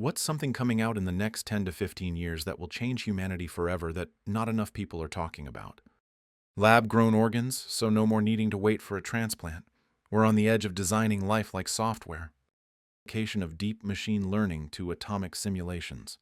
What's something coming out in the next 10 to 15 years that will change humanity forever that not enough people are talking about? Lab-grown organs, so no more needing to wait for a transplant. We're on the edge of designing life like software. Application of deep machine learning to atomic simulations.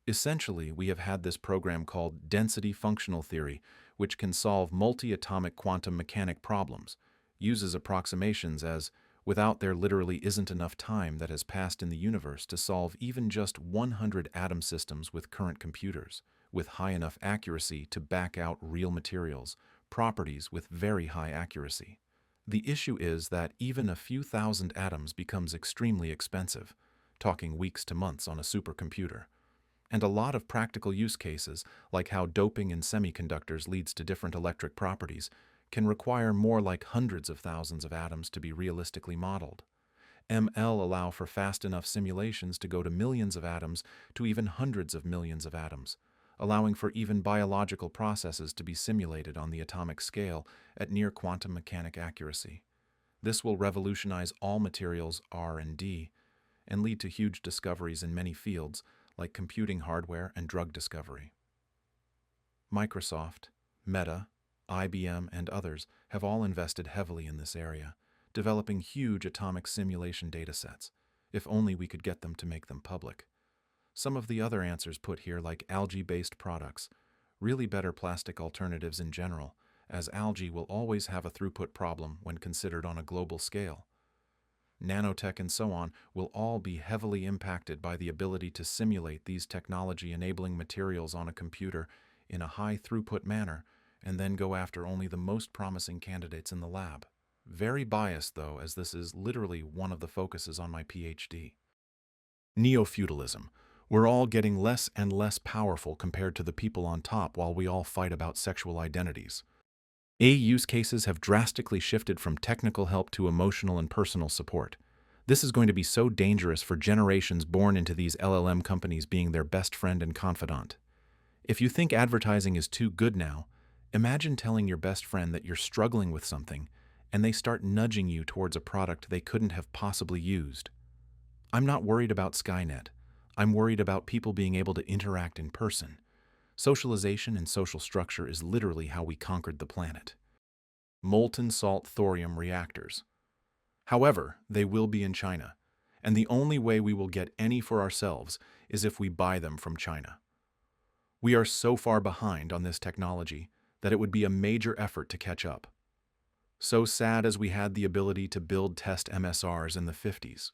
Essentially, we have had this program called density functional theory, which can solve multi-atomic quantum mechanic problems, uses approximations as without there literally isn't enough time that has passed in the universe to solve even just 100 atom systems with current computers, with high enough accuracy to back out real materials, properties with very high accuracy. The issue is that even a few thousand atoms becomes extremely expensive, talking weeks to months on a supercomputer. And a lot of practical use cases, like how doping in semiconductors leads to different electric properties, can require more like hundreds of thousands of atoms to be realistically modeled. ML allow for fast enough simulations to go to millions of atoms to even hundreds of millions of atoms, allowing for even biological processes to be simulated on the atomic scale at near quantum mechanic accuracy. This will revolutionize all materials R&D and lead to huge discoveries in many fields, like computing hardware and drug discovery. Microsoft, Meta, IBM, and others have all invested heavily in this area, developing huge atomic simulation datasets, if only we could get them to make them public. Some of the other answers put here, like algae-based products, really better plastic alternatives in general, as algae will always have a throughput problem when considered on a global scale. Nanotech and so on will all be heavily impacted by the ability to simulate these technology-enabling materials on a computer in a high-throughput manner and then go after only the most promising candidates in the lab. Very biased, though, as this is literally one of the focuses on my PhD. Neo-feudalism. We're all getting less and less powerful compared to the people on top while we all fight about sexual identities. Use cases have drastically shifted from technical help to emotional and personal support. This is going to be so dangerous for generations born into these LLM companies being their best friend and confidant. If you think advertising is too good now, imagine telling your best friend that you're struggling with something and they start nudging you towards a product they couldn't have possibly used. I'm not worried about Skynet. I'm worried about people being able to interact in person. Socialization and social structure is literally how we conquered the planet. Molten salt thorium reactors. However, they will be in China, and the only way we will get any for ourselves is if we buy them from China. We are so far behind on this technology that it would be a major effort to catch up. So sad as we had the ability to build test MSRs in the 50s.